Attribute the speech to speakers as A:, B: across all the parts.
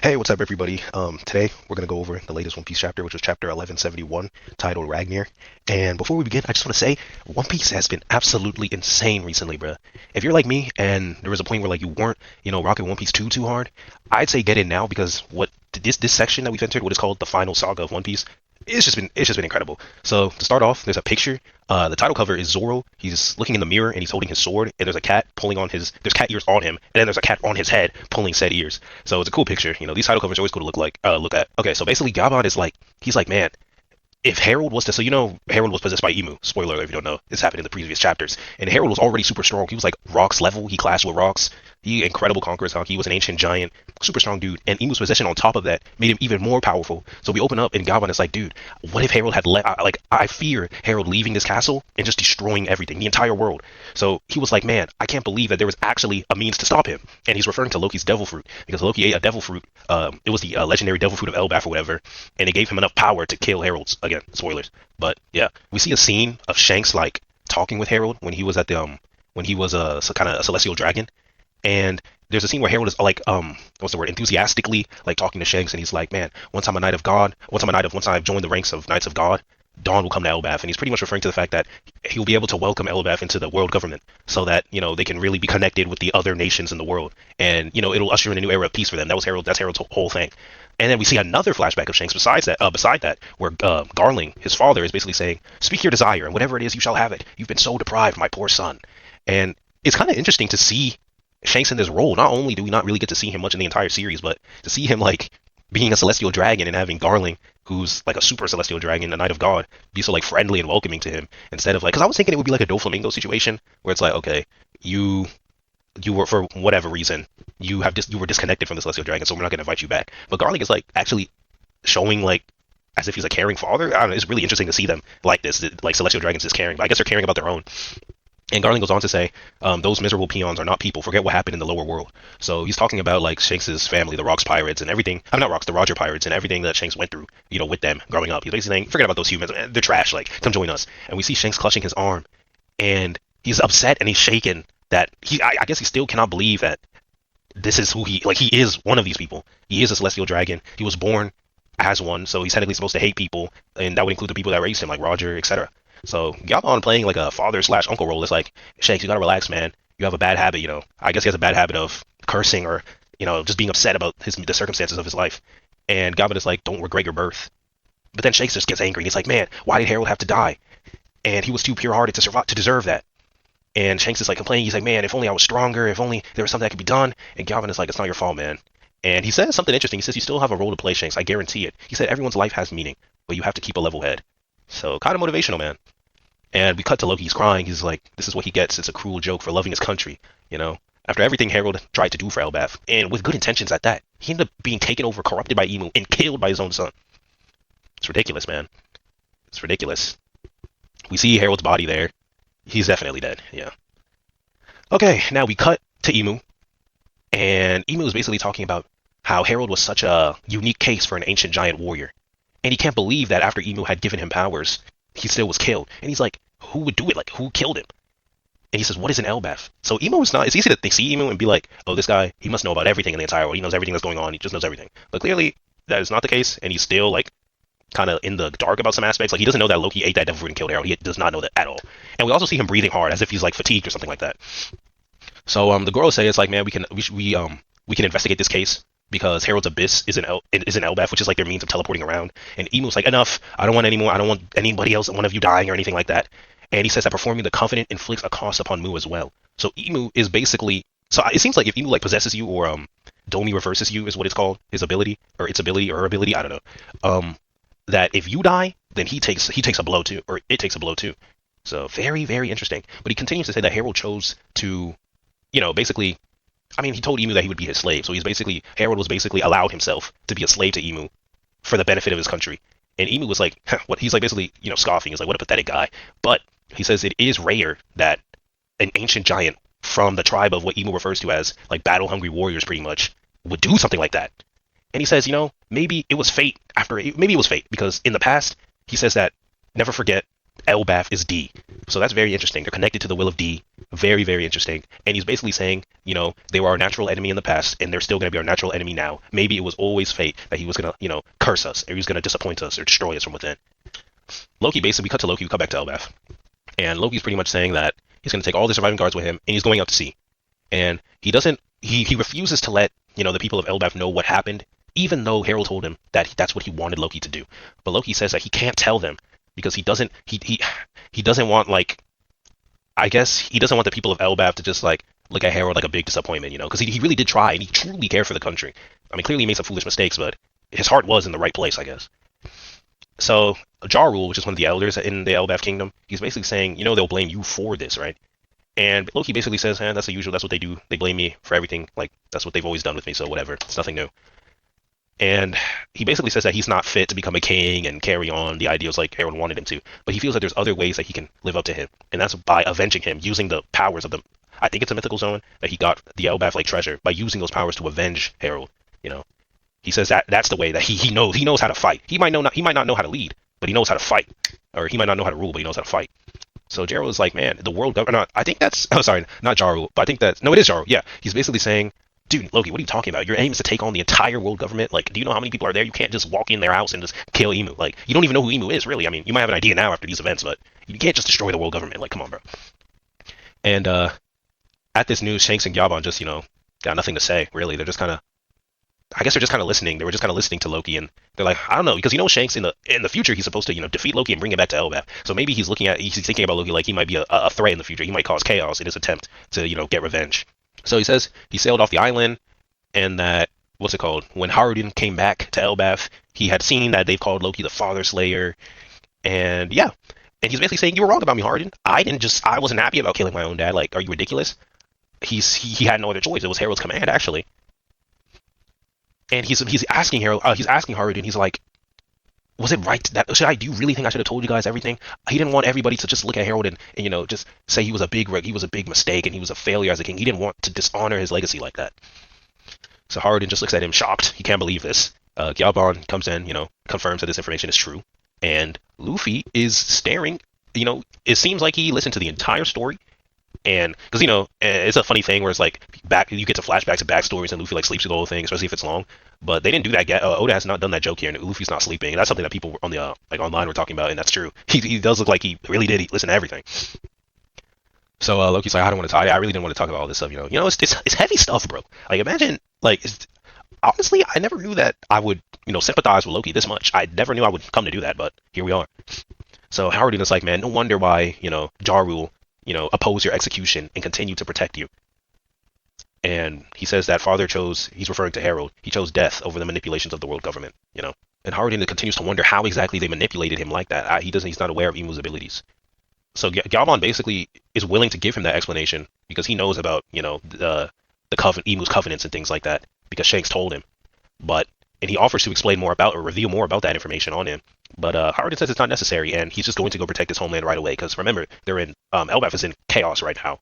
A: Hey, what's up, everybody? Today we're gonna go over the latest One Piece chapter, which was chapter 1171, titled Ragnar. And before we begin, I just want to say One Piece has been absolutely insane recently, bruh. If you're like me and there was a point where like you weren't, rocking One Piece too hard, I'd say get in now because what this section that we've entered, what is called the final saga of One Piece, it's just been incredible. So to start off, there's a picture. The title cover is Zoro. He's looking in the mirror and he's holding his sword, and there's a cat pulling on his. There's cat ears on him, and then there's a cat on his head pulling said ears. So it's a cool picture. These title covers are always cool to look at. Okay, so basically, Gabon is like he's like, man, if Harold was to, so Harold was possessed by Emu. Spoiler alert if you don't know, this happened in the previous chapters. And Harold was already super strong. He was like rocks level. He clashed with rocks. He incredible conquerors. He was an ancient giant, super strong dude. And Emu's possession on top of that made him even more powerful. So we open up and Gavan is like, dude, what if Harold had I fear Harold leaving this castle and just destroying everything, the entire world. So he was like, man, I can't believe that there was actually a means to stop him. And he's referring to Loki's devil fruit because Loki ate a devil fruit. It was the legendary devil fruit of Elbaf or whatever, and it gave him enough power to kill Harold's. Again, spoilers. But yeah, we see a scene of Shanks like talking with Harold when he was at the when he was kind of a celestial dragon, and there's a scene where Harold is like what's the word, enthusiastically like talking to Shanks, and he's like, man, once I'm a knight of God, once I've joined the ranks of knights of God, Dawn will come to Elbaf. And he's pretty much referring to the fact that he'll be able to welcome Elbaf into the world government so that they can really be connected with the other nations in the world, and it'll usher in a new era of peace for them. That's Harold's whole thing. And then we see another flashback of Shanks beside that, where Garling, his father, is basically saying, "Speak your desire, and whatever it is, you shall have it. You've been so deprived, my poor son." And it's kind of interesting to see Shanks in this role. Not only do we not really get to see him much in the entire series, but to see him like being a celestial dragon and having Garling, who's like a super celestial dragon, a knight of God, be so like friendly and welcoming to him instead of like, because I was thinking it would be like a Doflamingo situation where it's like, okay, you were, for whatever reason, you were disconnected from the celestial dragon, so we're not going to invite you back. But Garlic is like actually showing like as if he's a caring father. I don't know, it's really interesting to see them like this, like celestial dragons is caring, but I guess they're caring about their own. And Garland goes on to say, those miserable peons are not people. Forget what happened in the lower world. So he's talking about like Shanks's family, the Rocks pirates, and everything. I'm not Rocks, the Roger pirates, and everything that Shanks went through, with them growing up. He's basically saying, forget about those humans. They're trash. Like, come join us. And we see Shanks clutching his arm, and he's upset and he's shaken that I guess he still cannot believe that this is who he is one of these people. He is a celestial dragon. He was born as one, so he's technically supposed to hate people, and that would include the people that raised him, like Roger, etc. So Gabon playing like a father/uncle role is like, Shanks, you gotta relax, man. You have a bad habit, I guess he has a bad habit of cursing or, just being upset about the circumstances of his life. And Gabon is like, don't regret your birth. But then Shanks just gets angry and he's like, man, why did Harold have to die? And he was too pure-hearted to survive to deserve that. And Shanks is like complaining. He's like, man, if only I was stronger. If only there was something that could be done. And Gavin is like, it's not your fault, man. And he says something interesting. He says, you still have a role to play, Shanks. I guarantee it. He said, everyone's life has meaning, but you have to keep a level head. So kind of motivational, man. And we cut to Loki. He's crying. He's like, this is what he gets. It's a cruel joke for loving his country, After everything Harold tried to do for Elbaf, and with good intentions at that, he ended up being taken over, corrupted by Emu, and killed by his own son. It's ridiculous, man. It's ridiculous. We see Harold's body there. He's definitely dead, yeah. Okay, now we cut to Emu, and Emu is basically talking about how Harold was such a unique case for an ancient giant warrior, and he can't believe that after Emu had given him powers, he still was killed. And he's like, who would do it? Like, who killed him? And he says, what is an Elbaf? So Emu is not, it's easy to see Emu and be like, oh, this guy, he must know about everything in the entire world. He knows everything that's going on. He just knows everything. But clearly, that is not the case, and he's still, like, kind of in the dark about some aspects. Like, he doesn't know that Loki ate that devil fruit and killed Harold. He does not know that at all. And we also see him breathing hard, as if he's, like, fatigued or something like that. So, the girls say, it's like, man, we can investigate this case, because Harold's abyss is an Elbaf, which is like their means of teleporting around. And Emu's like, enough. I don't want any more. I don't want anybody else, one of you dying or anything like that. And he says that performing the covenant inflicts a cost upon Mu as well. So Emu is basically, so it seems like if Emu like possesses you, or Domi reverses you is what it's called, his ability or its ability or her ability, I don't know. That if you die, then he takes a blow too, or it takes a blow too. So very, very interesting. But he continues to say that Harold chose to, basically, I mean, he told Emu that he would be his slave. So Harold was basically allowed himself to be a slave to Emu for the benefit of his country. And Emu was like, what? He's like basically, scoffing. He's like, what a pathetic guy. But he says it is rare that an ancient giant from the tribe of what Emu refers to as like battle-hungry warriors pretty much would do something like that. And he says, maybe it was fate because in the past, he says that never forget Elbaf is D. So that's very interesting. They're connected to the will of D. Very, very interesting. And he's basically saying, they were our natural enemy in the past, and they're still going to be our natural enemy now. Maybe it was always fate that he was going to, curse us, or he was going to disappoint us or destroy us from within. Loki, basically, we cut to Loki, we cut back to Elbaf. And Loki's pretty much saying that he's going to take all the surviving guards with him, and he's going out to sea. And he doesn't, he refuses to let, the people of Elbaf know what happened, even though Harold told him that that's what he wanted Loki to do. But Loki says that he can't tell them because he doesn't want, like, I guess he doesn't want the people of Elbaf to just, like, look at Harold like a big disappointment, because he really did try and he truly cared for the country. I mean, clearly he made some foolish mistakes, but his heart was in the right place, I guess. So Jarul, which is one of the elders in the Elbaf kingdom, he's basically saying, they'll blame you for this, right? And Loki basically says, that's the usual, that's what they do. They blame me for everything. Like, that's what they've always done with me, so whatever. It's nothing new. And he basically says that he's not fit to become a king and carry on the ideals like Harold wanted him to. But he feels that there's other ways that he can live up to him. And that's by avenging him, using the powers of the, I think it's a mythical zone, that he got the Elbaf like treasure, by using those powers to avenge Harold, He says that that's the way that he knows how to fight. He might not know how to lead, but he knows how to fight. Or he might not know how to rule, but he knows how to fight. So Jarul is like, man, the world government. I think that's. Oh, sorry, not Jarul, but I think that's. No, it is Jarul. Yeah, he's basically saying, dude, Loki, what are you talking about? Your aim is to take on the entire world government. Like, do you know how many people are there? You can't just walk in their house and just kill Emu. Like, you don't even know who Emu is, really. I mean, you might have an idea now after these events, but you can't just destroy the world government. Like, come on, bro. And at this news, Shanks and Gabon just, got nothing to say, really. They're just kind of. I guess they're just kind of listening. They were just kind of listening to Loki, and they're like, I don't know, because Shanks in the future he's supposed to defeat Loki and bring him back to Elbaf. So maybe he's thinking about Loki like he might be a threat in the future. He might cause chaos in his attempt to get revenge. So he says he sailed off the island, and that what's it called? When Haruden came back to Elbaf, he had seen that they've called Loki the Father Slayer, and yeah, and he's basically saying, you were wrong about me, Haruden. I wasn't happy about killing my own dad. Like, are you ridiculous? He had no other choice. It was Harold's command, actually. And he's asking Harold, he's asking Haruden, he's like, was it right that do you really think I should have told you guys everything? He didn't want everybody to just look at Harold and just say he was a big mistake and he was a failure as a king. He didn't want to dishonor his legacy like that. So Haruden just looks at him shocked. He can't believe this. Gyalbon comes in, confirms that this information is true, and Luffy is staring. It seems like he listened to the entire story. And because it's a funny thing where it's like you get to flashbacks and backstories, and Luffy like sleeps through the whole thing, especially if it's long. But they didn't do that yet. Oda has not done that joke here, and Luffy's not sleeping. And that's something that people on the like online were talking about, and that's true. He does look like he really did listen to everything. So Loki's like, I don't want to talk. I really didn't want to talk about all this stuff. It's heavy stuff, bro. Like, imagine, like, honestly, I never knew that I would sympathize with Loki this much. I never knew I would come to do that, but here we are. So Haruden is like, man, no wonder why Jarul oppose your execution and continue to protect you. And he says that he's referring to Harold, he chose death over the manipulations of the world government, And Haruden continues to wonder how exactly they manipulated him like that. He's not aware of Emu's abilities. So Galvan basically is willing to give him that explanation because he knows about, the Emu's covenants and things like that, because Shanks told him. And he offers to explain more about or reveal more about that information on him. But Haruden says it's not necessary, and he's just going to go protect his homeland right away. Because remember, they're in Elbaf is in chaos right now.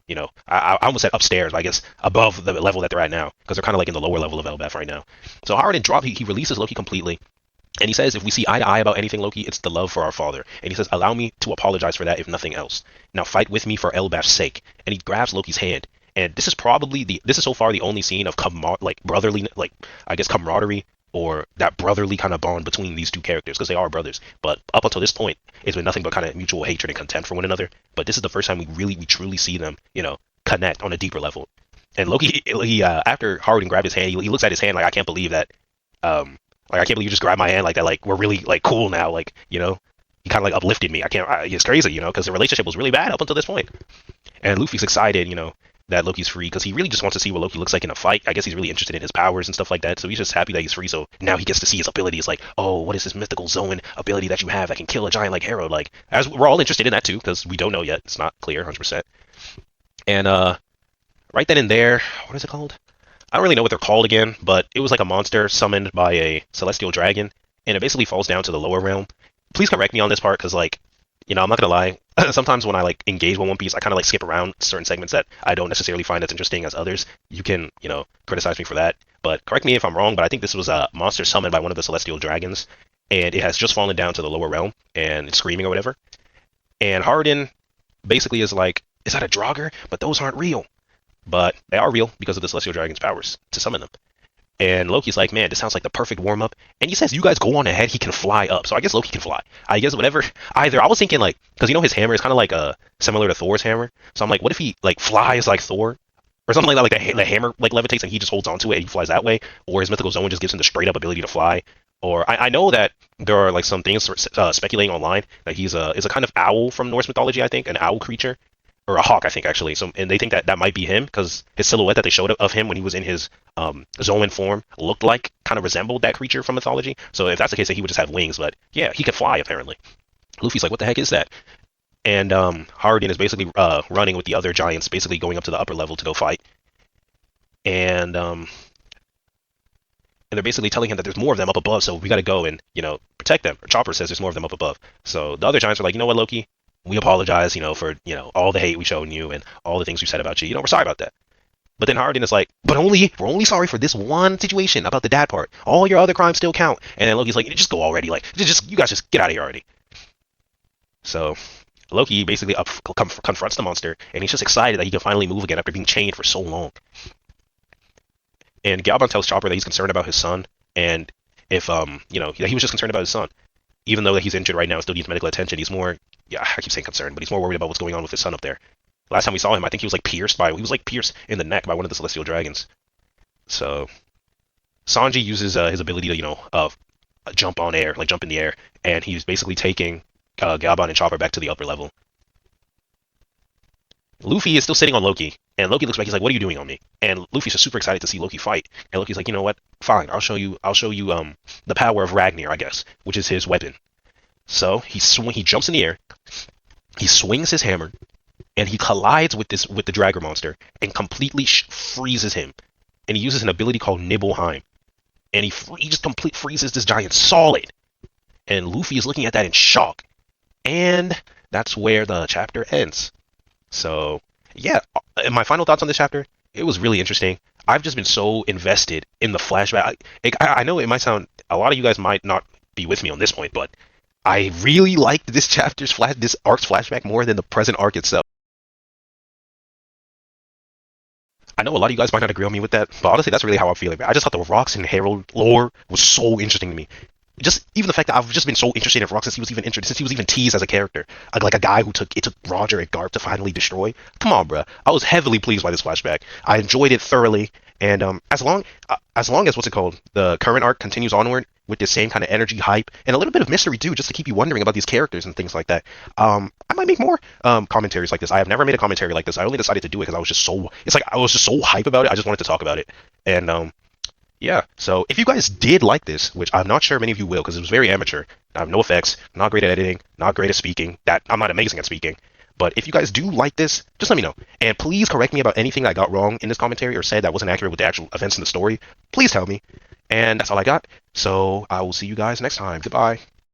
A: I almost said upstairs, but I guess above the level that they're at now, because they're kind of like in the lower level of Elbaf right now. So Haruden he releases Loki completely, and he says, if we see eye to eye about anything, Loki, it's the love for our father. And he says, allow me to apologize for that, if nothing else. Now fight with me for Elbaf's sake. And he grabs Loki's hand. And this is so far the only scene of brotherly, I guess camaraderie, or that brotherly kind of bond between these two characters, because they are brothers. But up until this point, it's been nothing but kind of mutual hatred and contempt for one another. But this is the first time we truly see them, connect on a deeper level. And Loki, after Haruden grabbed his hand, he looks at his hand like, I can't believe that, I can't believe you just grabbed my hand like that. Like, we're really cool now. He kind of uplifted me. It's crazy, because the relationship was really bad up until this point. And Luffy's excited, that Loki's free, because he really just wants to see what Loki looks like in a fight. I guess he's really interested in his powers and stuff like that, so he's just happy that he's free. So now he gets to see his abilities, like, oh, what is this mythical zone ability that you have that can kill a giant like Harold? Like, as we're all interested in that too, because we don't know yet. It's not clear 100%. And right then and there, what is it called? I don't really know what they're called again, but it was like a monster summoned by a celestial dragon, and it basically falls down to the lower realm. Please correct me on this part, because I'm not gonna lie. Sometimes when I engage with One Piece, I kind of skip around certain segments that I don't necessarily find as interesting as others. You can, criticize me for that, but correct me if I'm wrong. But I think this was a monster summoned by one of the celestial dragons, and it has just fallen down to the lower realm and it's screaming or whatever. And Hardin basically is like, is that a Draugr? But those aren't real. But they are real because of the Celestial Dragon's powers to summon them. And Loki's like, man, this sounds like the perfect warm up. And he says, you guys go on ahead. He can fly up. So I guess Loki can fly. I guess whatever. Either I was thinking like, because his hammer is kind of like similar to Thor's hammer. So I'm like, what if he like flies like Thor or something like that? Like the hammer like levitates and he just holds onto it and he flies that way. Or his mythical zone just gives him the straight up ability to fly. Or I know that there are like some things speculating online that he's is a kind of owl from Norse mythology. I think an owl creature or a hawk, I think actually. So, and they think that that might be him because his silhouette that they showed of him when he was in his Zoan form looked like kind of resembled that creature from mythology. So if that's the case, that he would just have wings. But yeah, he could fly apparently. Luffy's like, what the heck is that? And Hardin is basically running with the other giants, basically going up to the upper level to go fight. And they're basically telling him that there's more of them up above, so we got to go and protect them. Or Chopper says there's more of them up above. So the other giants are like, you know what, Loki, we apologize, for all the hate we shown you and all the things we said about you. We're sorry about that. But then Hardin is like, but we're only sorry for this one situation about the dad part. All your other crimes still count. And then Loki's like, just go already. Like, you guys just get out of here already. So Loki basically confronts the monster, and he's just excited that he can finally move again after being chained for so long. And Galban tells Chopper that he's concerned about his son, and if he was just concerned about his son, even though that he's injured right now and still needs medical attention. He's more, yeah, I keep saying concerned, but he's more worried about what's going on with his son up there. Last time we saw him, I think he was like pierced in the neck by one of the Celestial Dragons. So Sanji uses his ability to jump on air, like jump in the air, and he's basically taking Galban and Chopper back to the upper level. Luffy is still sitting on Loki, and Loki looks back. He's like, "What are you doing on me?" And Luffy's just super excited to see Loki fight. And Loki's like, "You know what? Fine, I'll show you. The power of Ragnir, I guess, which is his weapon." So he jumps in the air, he swings his hammer, and he collides with the Draugr monster and completely freezes him. And he uses an ability called Nibelheim, and he just complete freezes this giant solid. And Luffy is looking at that in shock, and that's where the chapter ends. So, yeah, my final thoughts on this chapter, it was really interesting. I've just been so invested in the flashback. I know it might sound, a lot of you guys might not be with me on this point, but I really liked this this arc's flashback more than the present arc itself. I know a lot of you guys might not agree with me with that, but honestly, that's really how I'm feeling. I just thought the Rocks and Herald lore was so interesting to me. Just even the fact that I've just been so interested in Rock since he was even teased as a character, like a guy who took Roger and Garp to finally destroy. Come on, bruh. I was heavily pleased by this flashback. I enjoyed it thoroughly, and as long as what's it called, the current arc continues onward with the same kind of energy, hype, and a little bit of mystery too, just to keep you wondering about these characters and things like that. I might make more commentaries like this. I have never made a commentary like this. I only decided to do it because I was just so hype about it. I just wanted to talk about it, and yeah, so if you guys did like this, which I'm not sure many of you will because it was very amateur, I have no effects, not great at editing, not great at speaking, that I'm not amazing at speaking, but if you guys do like this, just let me know. And please correct me about anything I got wrong in this commentary or said that wasn't accurate with the actual events in the story. Please tell me. And that's all I got. So I will see you guys next time. Goodbye.